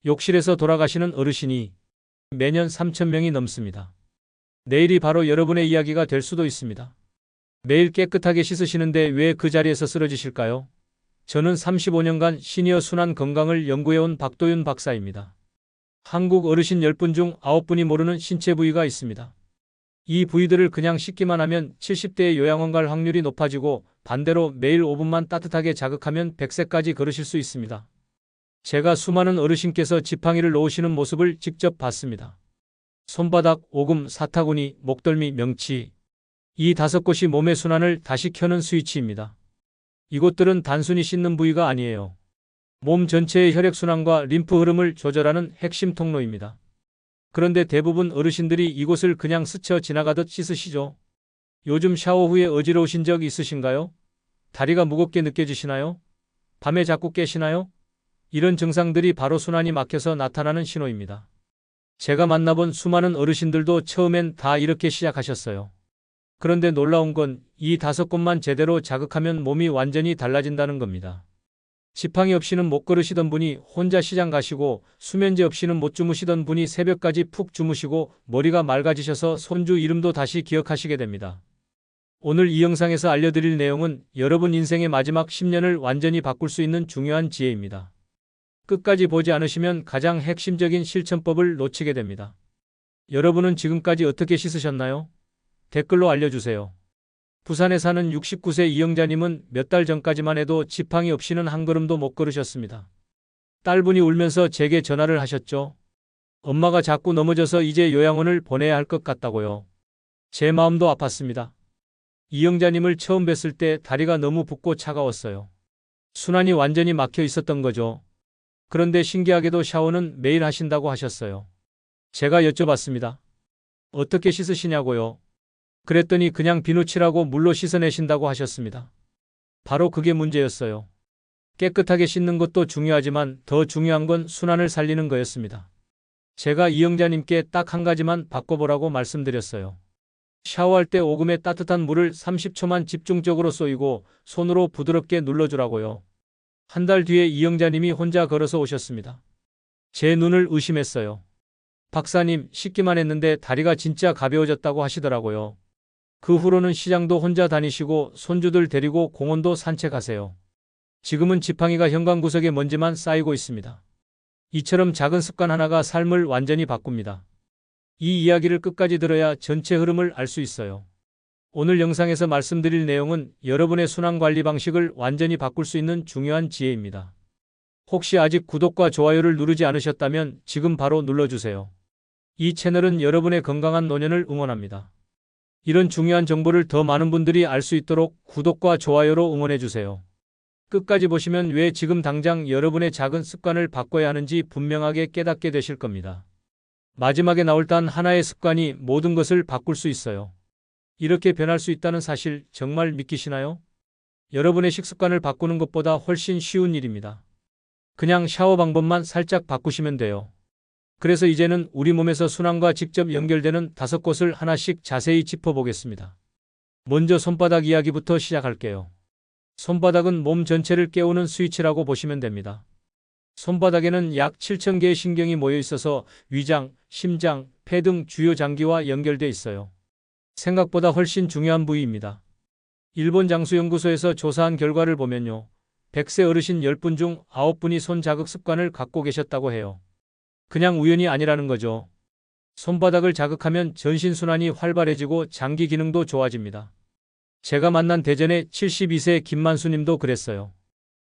욕실에서 돌아가시는 어르신이 매년 3,000명이 넘습니다. 내일이 바로 여러분의 이야기가 될 수도 있습니다. 매일 깨끗하게 씻으시는데 왜 그 자리에서 쓰러지실까요? 저는 35년간 시니어 순환 건강을 연구해온 박도윤 박사입니다. 한국 어르신 10분 중 9분이 모르는 신체 부위가 있습니다. 이 부위들을 그냥 씻기만 하면 70대의 요양원 갈 확률이 높아지고 반대로 매일 5분만 따뜻하게 자극하면 100세까지 걸으실 수 있습니다. 제가 수많은 어르신께서 지팡이를 놓으시는 모습을 직접 봤습니다. 손바닥, 오금, 사타구니, 목덜미, 명치. 이 5곳이 몸의 순환을 다시 켜는 스위치입니다. 이곳들은 단순히 씻는 부위가 아니에요. 몸 전체의 혈액순환과 림프 흐름을 조절하는 핵심 통로입니다. 그런데 대부분 어르신들이 이곳을 그냥 스쳐 지나가듯 씻으시죠. 요즘 샤워 후에 어지러우신 적 있으신가요? 다리가 무겁게 느껴지시나요? 밤에 자꾸 깨시나요? 이런 증상들이 바로 순환이 막혀서 나타나는 신호입니다. 제가 만나본 수많은 어르신들도 처음엔 다 이렇게 시작하셨어요. 그런데 놀라운 건 이 5곳만 제대로 자극하면 몸이 완전히 달라진다는 겁니다. 지팡이 없이는 못 걸으시던 분이 혼자 시장 가시고 수면제 없이는 못 주무시던 분이 새벽까지 푹 주무시고 머리가 맑아지셔서 손주 이름도 다시 기억하시게 됩니다. 오늘 이 영상에서 알려드릴 내용은 여러분 인생의 마지막 10년을 완전히 바꿀 수 있는 중요한 지혜입니다. 끝까지 보지 않으시면 가장 핵심적인 실천법을 놓치게 됩니다. 여러분은 지금까지 어떻게 씻으셨나요? 댓글로 알려주세요. 부산에 사는 69세 이영자님은 몇 달 전까지만 해도 지팡이 없이는 한 걸음도 못 걸으셨습니다. 딸분이 울면서 제게 전화를 하셨죠. 엄마가 자꾸 넘어져서 이제 요양원을 보내야 할 것 같다고요. 제 마음도 아팠습니다. 이영자님을 처음 뵀을 때 다리가 너무 붓고 차가웠어요. 순환이 완전히 막혀 있었던 거죠. 그런데 신기하게도 샤워는 매일 하신다고 하셨어요. 제가 여쭤봤습니다. 어떻게 씻으시냐고요? 그랬더니 그냥 비누칠하고 물로 씻어내신다고 하셨습니다. 바로 그게 문제였어요. 깨끗하게 씻는 것도 중요하지만 더 중요한 건 순환을 살리는 거였습니다. 제가 이영자님께 딱 한 가지만 바꿔보라고 말씀드렸어요. 샤워할 때 오금에 따뜻한 물을 30초만 집중적으로 쏘이고 손으로 부드럽게 눌러주라고요. 한 달 뒤에 이영자님이 혼자 걸어서 오셨습니다. 제 눈을 의심했어요. 박사님, 씻기만 했는데 다리가 진짜 가벼워졌다고 하시더라고요. 그 후로는 시장도 혼자 다니시고 손주들 데리고 공원도 산책하세요. 지금은 지팡이가 현관구석에 먼지만 쌓이고 있습니다. 이처럼 작은 습관 하나가 삶을 완전히 바꿉니다. 이 이야기를 끝까지 들어야 전체 흐름을 알 수 있어요. 오늘 영상에서 말씀드릴 내용은 여러분의 순환 관리 방식을 완전히 바꿀 수 있는 중요한 지혜입니다. 혹시 아직 구독과 좋아요를 누르지 않으셨다면 지금 바로 눌러주세요. 이 채널은 여러분의 건강한 노년을 응원합니다. 이런 중요한 정보를 더 많은 분들이 알 수 있도록 구독과 좋아요로 응원해주세요. 끝까지 보시면 왜 지금 당장 여러분의 작은 습관을 바꿔야 하는지 분명하게 깨닫게 되실 겁니다. 마지막에 나올 단 하나의 습관이 모든 것을 바꿀 수 있어요. 이렇게 변할 수 있다는 사실 정말 믿기시나요? 여러분의 식습관을 바꾸는 것보다 훨씬 쉬운 일입니다. 그냥 샤워 방법만 살짝 바꾸시면 돼요. 그래서 이제는 우리 몸에서 순환과 직접 연결되는 5곳을 하나씩 자세히 짚어보겠습니다. 먼저 손바닥 이야기부터 시작할게요. 손바닥은 몸 전체를 깨우는 스위치라고 보시면 됩니다. 손바닥에는 약 7,000개의 신경이 모여 있어서 위장, 심장, 폐 등 주요 장기와 연결돼 있어요. 생각보다 훨씬 중요한 부위입니다. 일본 장수연구소에서 조사한 결과를 보면요. 100세 어르신 10분 중 9분이 손 자극 습관을 갖고 계셨다고 해요. 그냥 우연이 아니라는 거죠. 손바닥을 자극하면 전신순환이 활발해지고 장기 기능도 좋아집니다. 제가 만난 대전의 72세 김만수님도 그랬어요.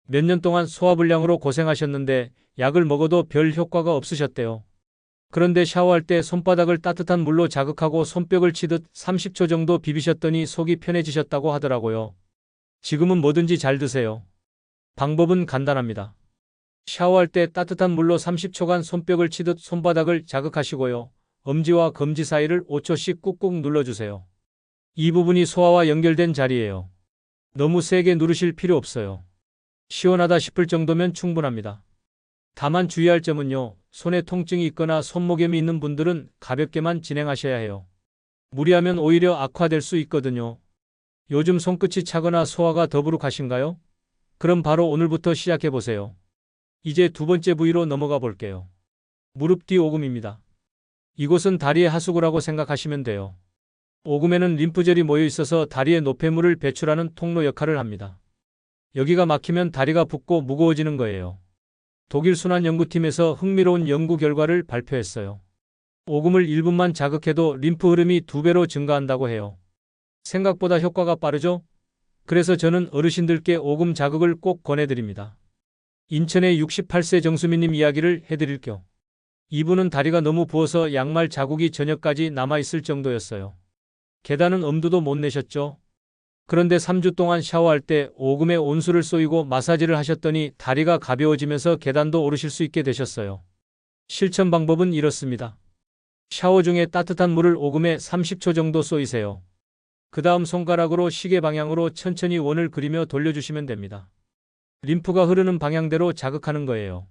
몇 년 동안 소화불량으로 고생하셨는데 약을 먹어도 별 효과가 없으셨대요. 그런데 샤워할 때 손바닥을 따뜻한 물로 자극하고 손뼉을 치듯 30초 정도 비비셨더니 속이 편해지셨다고 하더라고요. 지금은 뭐든지 잘 드세요. 방법은 간단합니다. 샤워할 때 따뜻한 물로 30초간 손뼉을 치듯 손바닥을 자극하시고요. 엄지와 검지 사이를 5초씩 꾹꾹 눌러주세요. 이 부분이 소화와 연결된 자리예요. 너무 세게 누르실 필요 없어요. 시원하다 싶을 정도면 충분합니다. 다만 주의할 점은요. 손에 통증이 있거나 손목염이 있는 분들은 가볍게만 진행하셔야 해요. 무리하면 오히려 악화될 수 있거든요. 요즘 손끝이 차거나 소화가 더부룩하신가요? 그럼 바로 오늘부터 시작해보세요. 이제 두 번째 부위로 넘어가 볼게요. 무릎 뒤 오금입니다. 이곳은 다리의 하수구라고 생각하시면 돼요. 오금에는 림프절이 모여 있어서 다리에 노폐물을 배출하는 통로 역할을 합니다. 여기가 막히면 다리가 붓고 무거워지는 거예요. 독일 순환연구팀에서 흥미로운 연구 결과를 발표했어요. 오금을 1분만 자극해도 림프 흐름이 2배로 증가한다고 해요. 생각보다 효과가 빠르죠? 그래서 저는 어르신들께 오금 자극을 꼭 권해드립니다. 인천의 68세 정수민님 이야기를 해드릴게요. 이분은 다리가 너무 부어서 양말 자국이 저녁까지 남아있을 정도였어요. 계단은 엄두도 못 내셨죠? 그런데 3주 동안 샤워할 때 오금에 온수를 쏘이고 마사지를 하셨더니 다리가 가벼워지면서 계단도 오르실 수 있게 되셨어요. 실천 방법은 이렇습니다. 샤워 중에 따뜻한 물을 오금에 30초 정도 쏘이세요. 그 다음 손가락으로 시계 방향으로 천천히 원을 그리며 돌려주시면 됩니다. 림프가 흐르는 방향대로 자극하는 거예요.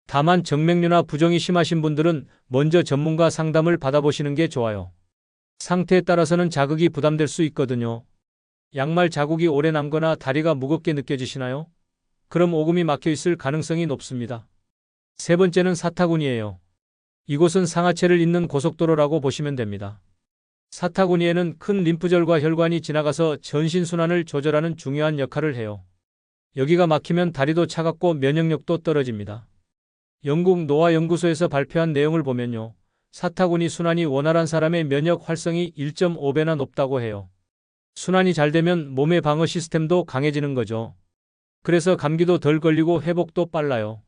다만 정맥류나 부종이 심하신 분들은 먼저 전문가 상담을 받아보시는 게 좋아요. 상태에 따라서는 자극이 부담될 수 있거든요. 양말 자국이 오래 남거나 다리가 무겁게 느껴지시나요? 그럼 오금이 막혀 있을 가능성이 높습니다. 세 번째는 사타구니예요. 이곳은 상하체를 잇는 고속도로라고 보시면 됩니다. 사타구니에는 큰 림프절과 혈관이 지나가서 전신순환을 조절하는 중요한 역할을 해요. 여기가 막히면 다리도 차갑고 면역력도 떨어집니다. 영국 노화연구소에서 발표한 내용을 보면요. 사타구니 순환이 원활한 사람의 면역 활성이 1.5배나 높다고 해요. 순환이 잘 되면 몸의 방어 시스템도 강해지는 거죠. 그래서 감기도 덜 걸리고 회복도 빨라요.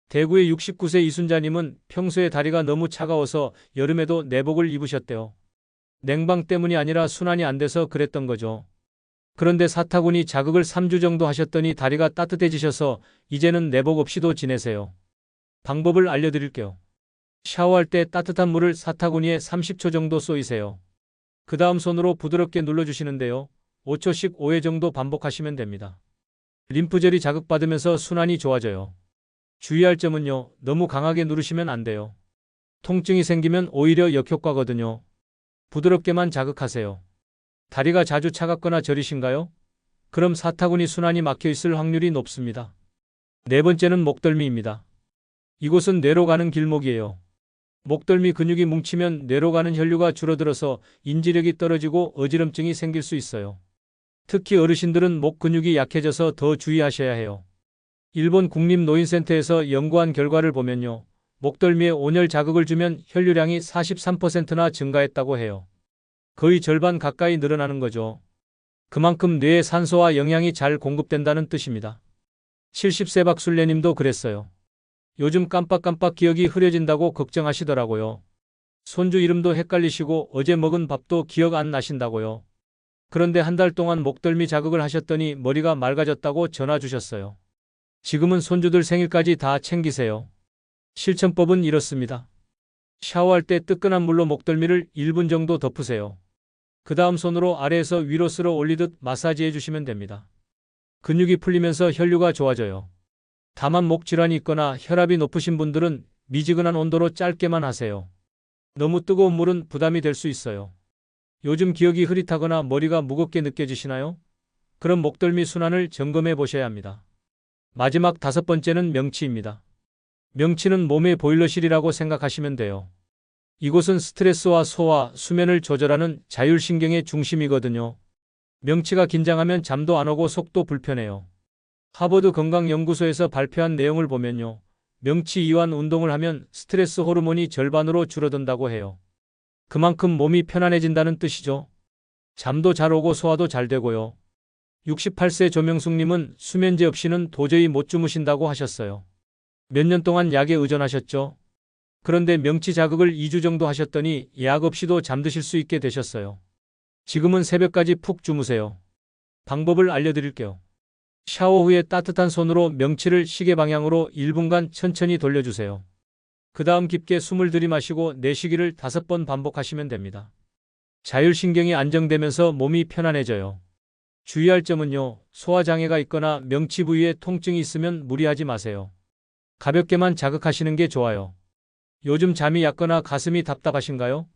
대구의 69세 이순자님은 평소에 다리가 너무 차가워서 여름에도 내복을 입으셨대요. 냉방 때문이 아니라 순환이 안 돼서 그랬던 거죠. 그런데 사타구니 자극을 3주 정도 하셨더니 다리가 따뜻해지셔서 이제는 내복 없이도 지내세요. 방법을 알려드릴게요. 샤워할 때 따뜻한 물을 사타구니에 30초 정도 쏘이세요. 그 다음 손으로 부드럽게 눌러주시는데요. 5초씩 5회 정도 반복하시면 됩니다. 림프절이 자극받으면서 순환이 좋아져요. 주의할 점은요. 너무 강하게 누르시면 안 돼요. 통증이 생기면 오히려 역효과거든요. 부드럽게만 자극하세요. 다리가 자주 차갑거나 저리신가요? 그럼 사타구니 순환이 막혀 있을 확률이 높습니다. 네 번째는 목덜미입니다. 이곳은 뇌로 가는 길목이에요. 목덜미 근육이 뭉치면 뇌로 가는 혈류가 줄어들어서 인지력이 떨어지고 어지럼증이 생길 수 있어요. 특히 어르신들은 목 근육이 약해져서 더 주의하셔야 해요. 일본 국립노인센터에서 연구한 결과를 보면요. 목덜미에 온열 자극을 주면 혈류량이 43%나 증가했다고 해요. 거의 절반 가까이 늘어나는 거죠. 그만큼 뇌에 산소와 영양이 잘 공급된다는 뜻입니다. 70세 박순례님도 그랬어요. 요즘 깜빡깜빡 기억이 흐려진다고 걱정하시더라고요. 손주 이름도 헷갈리시고 어제 먹은 밥도 기억 안 나신다고요. 그런데 한 달 동안 목덜미 자극을 하셨더니 머리가 맑아졌다고 전화 주셨어요. 지금은 손주들 생일까지 다 챙기세요. 실천법은 이렇습니다. 샤워할 때 뜨끈한 물로 목덜미를 1분 정도 덮으세요. 그 다음 손으로 아래에서 위로 쓸어 올리듯 마사지해 주시면 됩니다. 근육이 풀리면서 혈류가 좋아져요. 다만 목 질환이 있거나 혈압이 높으신 분들은 미지근한 온도로 짧게만 하세요. 너무 뜨거운 물은 부담이 될 수 있어요. 요즘 기억이 흐릿하거나 머리가 무겁게 느껴지시나요? 그럼 목덜미 순환을 점검해 보셔야 합니다. 마지막 5번째는 명치입니다. 명치는 몸의 보일러실이라고 생각하시면 돼요. 이곳은 스트레스와 소화, 수면을 조절하는 자율신경의 중심이거든요. 명치가 긴장하면 잠도 안 오고 속도 불편해요. 하버드 건강연구소에서 발표한 내용을 보면요. 명치 이완 운동을 하면 스트레스 호르몬이 절반으로 줄어든다고 해요. 그만큼 몸이 편안해진다는 뜻이죠. 잠도 잘 오고 소화도 잘 되고요. 68세 조명숙님은 수면제 없이는 도저히 못 주무신다고 하셨어요. 몇 년 동안 약에 의존하셨죠. 그런데 명치 자극을 2주 정도 하셨더니 약 없이도 잠드실 수 있게 되셨어요. 지금은 새벽까지 푹 주무세요. 방법을 알려드릴게요. 샤워 후에 따뜻한 손으로 명치를 시계 방향으로 1분간 천천히 돌려주세요. 그 다음 깊게 숨을 들이마시고 내쉬기를 5번 반복하시면 됩니다. 자율신경이 안정되면서 몸이 편안해져요. 주의할 점은요. 소화장애가 있거나 명치 부위에 통증이 있으면 무리하지 마세요. 가볍게만 자극하시는 게 좋아요. 요즘 잠이 얕거나 가슴이 답답하신가요?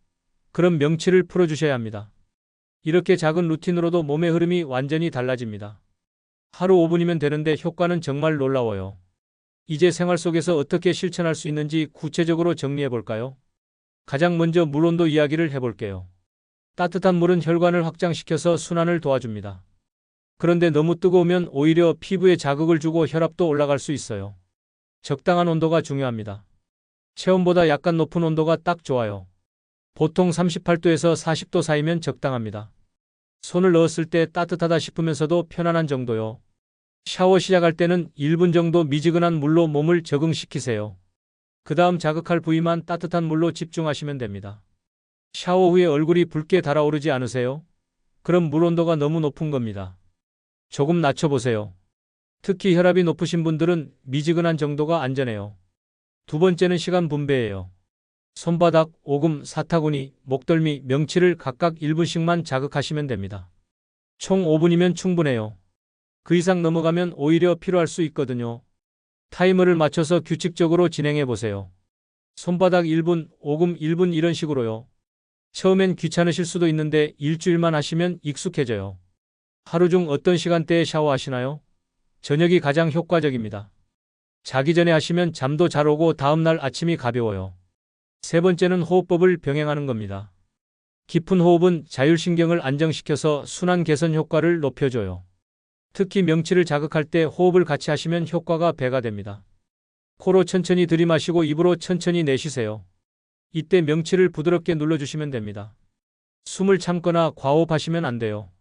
그럼 명치를 풀어주셔야 합니다. 이렇게 작은 루틴으로도 몸의 흐름이 완전히 달라집니다. 하루 5분이면 되는데 효과는 정말 놀라워요. 이제 생활 속에서 어떻게 실천할 수 있는지 구체적으로 정리해 볼까요? 가장 먼저 물 온도 이야기를 해볼게요. 따뜻한 물은 혈관을 확장시켜서 순환을 도와줍니다. 그런데 너무 뜨거우면 오히려 피부에 자극을 주고 혈압도 올라갈 수 있어요. 적당한 온도가 중요합니다. 체온보다 약간 높은 온도가 딱 좋아요. 보통 38도에서 40도 사이면 적당합니다. 손을 넣었을 때 따뜻하다 싶으면서도 편안한 정도요. 샤워 시작할 때는 1분 정도 미지근한 물로 몸을 적응시키세요. 그 다음 자극할 부위만 따뜻한 물로 집중하시면 됩니다. 샤워 후에 얼굴이 붉게 달아오르지 않으세요? 그럼 물 온도가 너무 높은 겁니다. 조금 낮춰보세요. 특히 혈압이 높으신 분들은 미지근한 정도가 안전해요. 두 번째는 시간 분배예요. 손바닥, 오금, 사타구니, 목덜미, 명치를 각각 1분씩만 자극하시면 됩니다. 총 5분이면 충분해요. 그 이상 넘어가면 오히려 피로할 수 있거든요. 타이머를 맞춰서 규칙적으로 진행해 보세요. 손바닥 1분, 오금 1분 이런 식으로요. 처음엔 귀찮으실 수도 있는데 일주일만 하시면 익숙해져요. 하루 중 어떤 시간대에 샤워하시나요? 저녁이 가장 효과적입니다. 자기 전에 하시면 잠도 잘 오고 다음날 아침이 가벼워요. 세 번째는 호흡법을 병행하는 겁니다. 깊은 호흡은 자율신경을 안정시켜서 순환 개선 효과를 높여줘요. 특히 명치를 자극할 때 호흡을 같이 하시면 효과가 배가 됩니다. 코로 천천히 들이마시고 입으로 천천히 내쉬세요. 이때 명치를 부드럽게 눌러주시면 됩니다. 숨을 참거나 과호흡하시면 안 돼요.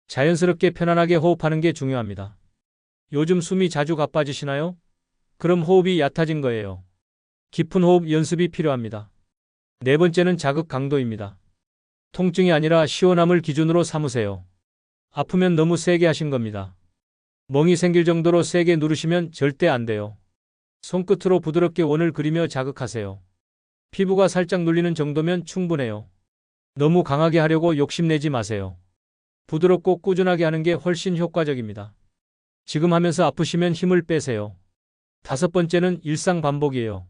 자연스럽게 편안하게 호흡하는 게 중요합니다. 요즘 숨이 자주 가빠지시나요? 그럼 호흡이 얕아진 거예요. 깊은 호흡 연습이 필요합니다. 네 번째는 자극 강도입니다. 통증이 아니라 시원함을 기준으로 삼으세요. 아프면 너무 세게 하신 겁니다. 멍이 생길 정도로 세게 누르시면 절대 안 돼요. 손끝으로 부드럽게 원을 그리며 자극하세요. 피부가 살짝 눌리는 정도면 충분해요. 너무 강하게 하려고 욕심내지 마세요. 부드럽고 꾸준하게 하는 게 훨씬 효과적입니다. 지금 하면서 아프시면 힘을 빼세요. 다섯 번째는 일상 반복이에요.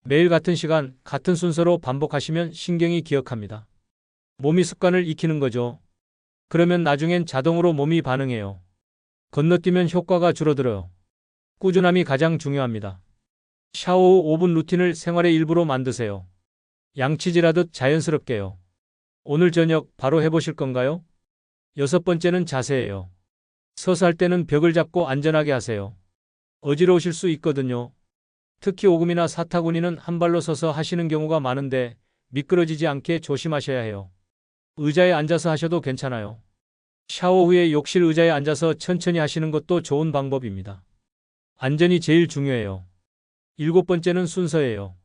매일 같은 시간, 같은 순서로 반복하시면 신경이 기억합니다. 몸이 습관을 익히는 거죠. 그러면 나중엔 자동으로 몸이 반응해요. 건너뛰면 효과가 줄어들어요. 꾸준함이 가장 중요합니다. 샤워 후 5분 루틴을 생활의 일부로 만드세요. 양치질하듯 자연스럽게요. 오늘 저녁 바로 해보실 건가요? 여섯 번째는 자세예요. 서서 할 때는 벽을 잡고 안전하게 하세요. 어지러우실 수 있거든요. 특히 오금이나 사타구니는 한 발로 서서 하시는 경우가 많은데 미끄러지지 않게 조심하셔야 해요. 의자에 앉아서 하셔도 괜찮아요. 샤워 후에 욕실 의자에 앉아서 천천히 하시는 것도 좋은 방법입니다. 안전이 제일 중요해요. 일곱 번째는 순서예요.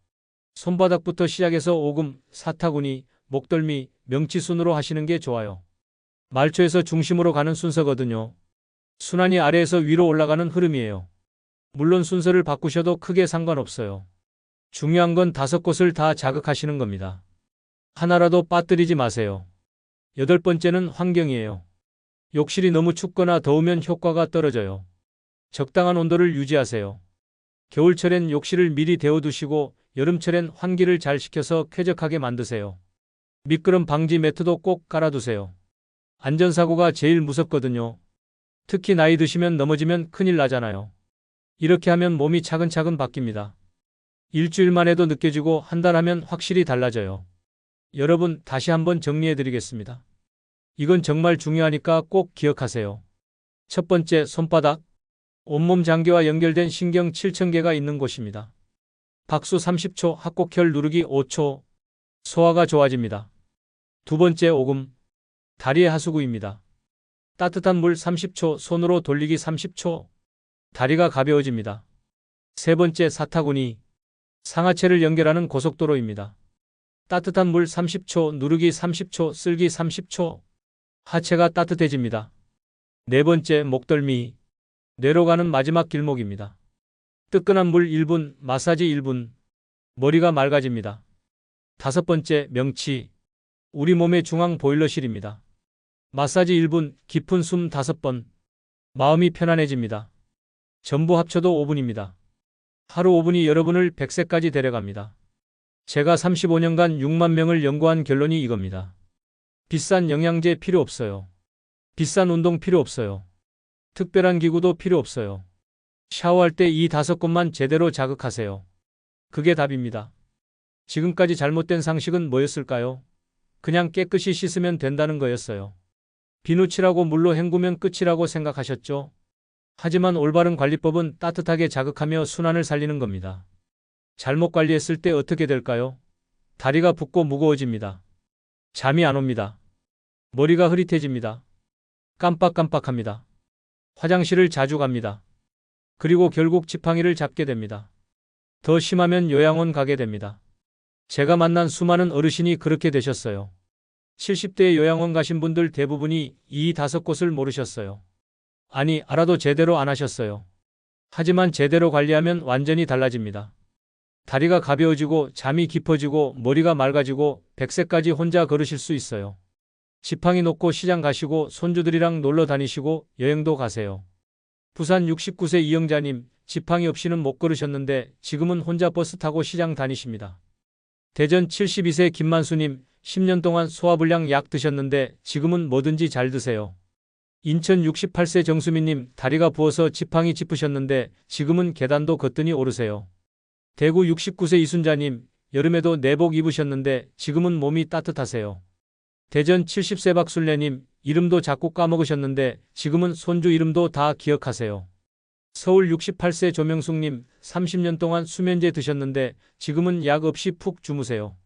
손바닥부터 시작해서 오금, 사타구니, 목덜미, 명치 순으로 하시는 게 좋아요. 말초에서 중심으로 가는 순서거든요. 순환이 아래에서 위로 올라가는 흐름이에요. 물론 순서를 바꾸셔도 크게 상관없어요. 중요한 건 5곳을 다 자극하시는 겁니다. 하나라도 빠뜨리지 마세요. 여덟 번째는 환경이에요. 욕실이 너무 춥거나 더우면 효과가 떨어져요. 적당한 온도를 유지하세요. 겨울철엔 욕실을 미리 데워두시고 여름철엔 환기를 잘 시켜서 쾌적하게 만드세요. 미끄럼 방지 매트도 꼭 깔아두세요. 안전사고가 제일 무섭거든요. 특히 나이 드시면 넘어지면 큰일 나잖아요. 이렇게 하면 몸이 차근차근 바뀝니다. 일주일만 해도 느껴지고 한 달 하면 확실히 달라져요. 여러분, 다시 한번 정리해 드리겠습니다. 이건 정말 중요하니까 꼭 기억하세요. 첫 번째, 손바닥. 온몸 장기와 연결된 신경 7,000개가 있는 곳입니다. 박수 30초, 합곡혈 누르기 5초. 소화가 좋아집니다. 두 번째, 오금. 다리의 하수구입니다. 따뜻한 물 30초, 손으로 돌리기 30초. 다리가 가벼워집니다. 세 번째, 사타구니. 상하체를 연결하는 고속도로입니다. 따뜻한 물 30초, 누르기 30초, 쓸기 30초. 하체가 따뜻해집니다. 네 번째, 목덜미. 뇌로 가는 마지막 길목입니다. 뜨끈한 물 1분, 마사지 1분. 머리가 맑아집니다. 다섯 번째, 명치. 우리 몸의 중앙 보일러실입니다. 마사지 1분, 깊은 숨 5번. 마음이 편안해집니다. 전부 합쳐도 5분입니다. 하루 5분이 여러분을 100세까지 데려갑니다. 제가 35년간 6만 명을 연구한 결론이 이겁니다. 비싼 영양제 필요 없어요. 비싼 운동 필요 없어요. 특별한 기구도 필요 없어요. 샤워할 때 이 5곳만 제대로 자극하세요. 그게 답입니다. 지금까지 잘못된 상식은 뭐였을까요? 그냥 깨끗이 씻으면 된다는 거였어요. 비누칠하고 물로 헹구면 끝이라고 생각하셨죠? 하지만 올바른 관리법은 따뜻하게 자극하며 순환을 살리는 겁니다. 잘못 관리했을 때 어떻게 될까요? 다리가 붓고 무거워집니다. 잠이 안 옵니다. 머리가 흐릿해집니다. 깜빡깜빡합니다. 화장실을 자주 갑니다. 그리고 결국 지팡이를 잡게 됩니다. 더 심하면 요양원 가게 됩니다. 제가 만난 수많은 어르신이 그렇게 되셨어요. 70대에 요양원 가신 분들 대부분이 이 5곳을 모르셨어요. 아니, 알아도 제대로 안 하셨어요. 하지만 제대로 관리하면 완전히 달라집니다. 다리가 가벼워지고 잠이 깊어지고 머리가 맑아지고 100세까지 혼자 걸으실 수 있어요. 지팡이 놓고 시장 가시고 손주들이랑 놀러 다니시고 여행도 가세요. 부산 69세 이영자님, 지팡이 없이는 못 걸으셨는데 지금은 혼자 버스 타고 시장 다니십니다. 대전 72세 김만수님, 10년 동안 소화불량 약 드셨는데 지금은 뭐든지 잘 드세요. 인천 68세 정수민님, 다리가 부어서 지팡이 짚으셨는데 지금은 계단도 거뜬히 오르세요. 대구 69세 이순자님, 여름에도 내복 입으셨는데 지금은 몸이 따뜻하세요. 대전 70세 박순례님, 이름도 자꾸 까먹으셨는데 지금은 손주 이름도 다 기억하세요. 서울 68세 조명숙님, 30년 동안 수면제 드셨는데 지금은 약 없이 푹 주무세요.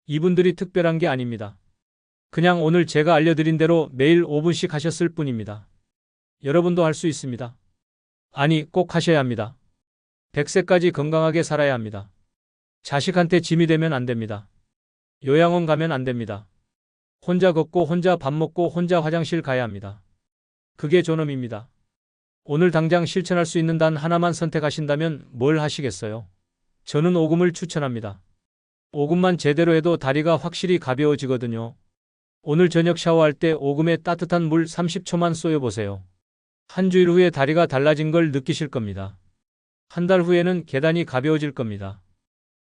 이분들이 특별한 게 아닙니다. 그냥 오늘 제가 알려드린 대로 매일 5분씩 하셨을 뿐입니다. 여러분도 할 수 있습니다. 아니, 꼭 하셔야 합니다. 100세까지 건강하게 살아야 합니다. 자식한테 짐이 되면 안 됩니다. 요양원 가면 안 됩니다. 혼자 걷고 혼자 밥 먹고 혼자 화장실 가야 합니다. 그게 존엄입니다. 오늘 당장 실천할 수 있는 단 하나만 선택하신다면 뭘 하시겠어요? 저는 오금을 추천합니다. 오금만 제대로 해도 다리가 확실히 가벼워지거든요. 오늘 저녁 샤워할 때 오금에 따뜻한 물 30초만 쏘여보세요. 한 주일 후에 다리가 달라진 걸 느끼실 겁니다. 한 달 후에는 계단이 가벼워질 겁니다.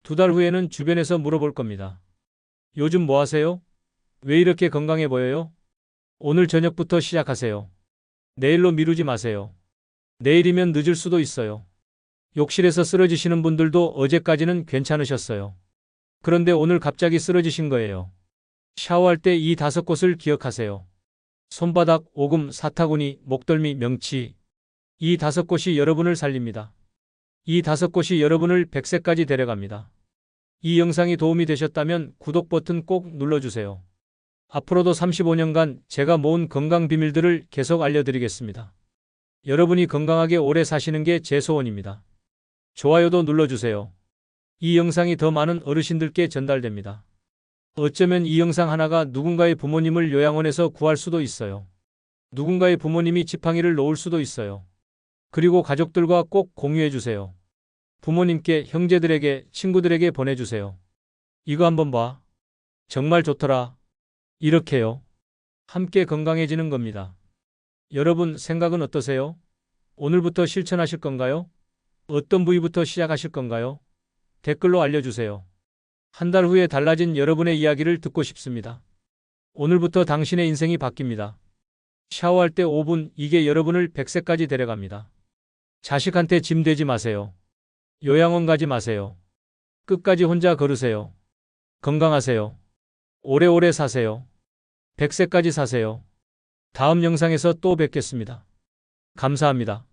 2달 후에는 주변에서 물어볼 겁니다. 요즘 뭐 하세요? 왜 이렇게 건강해 보여요? 오늘 저녁부터 시작하세요. 내일로 미루지 마세요. 내일이면 늦을 수도 있어요. 욕실에서 쓰러지시는 분들도 어제까지는 괜찮으셨어요. 그런데 오늘 갑자기 쓰러지신 거예요. 샤워할 때 이 5곳을 기억하세요. 손바닥, 오금, 사타구니, 목덜미, 명치. 이 5곳이 여러분을 살립니다. 이 5곳이 여러분을 100세까지 데려갑니다. 이 영상이 도움이 되셨다면 구독 버튼 꼭 눌러주세요. 앞으로도 35년간 제가 모은 건강 비밀들을 계속 알려드리겠습니다. 여러분이 건강하게 오래 사시는 게 제 소원입니다. 좋아요도 눌러주세요. 이 영상이 더 많은 어르신들께 전달됩니다. 어쩌면 이 영상 하나가 누군가의 부모님을 요양원에서 구할 수도 있어요. 누군가의 부모님이 지팡이를 놓을 수도 있어요. 그리고 가족들과 꼭 공유해주세요. 부모님께, 형제들에게, 친구들에게 보내주세요. 이거 한번 봐. 정말 좋더라. 이렇게요. 함께 건강해지는 겁니다. 여러분 생각은 어떠세요? 오늘부터 실천하실 건가요? 어떤 부위부터 시작하실 건가요? 댓글로 알려주세요. 한 달 후에 달라진 여러분의 이야기를 듣고 싶습니다. 오늘부터 당신의 인생이 바뀝니다. 샤워할 때 5분, 이게 여러분을 100세까지 데려갑니다. 자식한테 짐 되지 마세요. 요양원 가지 마세요. 끝까지 혼자 걸으세요. 건강하세요. 오래오래 사세요. 100세까지 사세요. 다음 영상에서 또 뵙겠습니다. 감사합니다.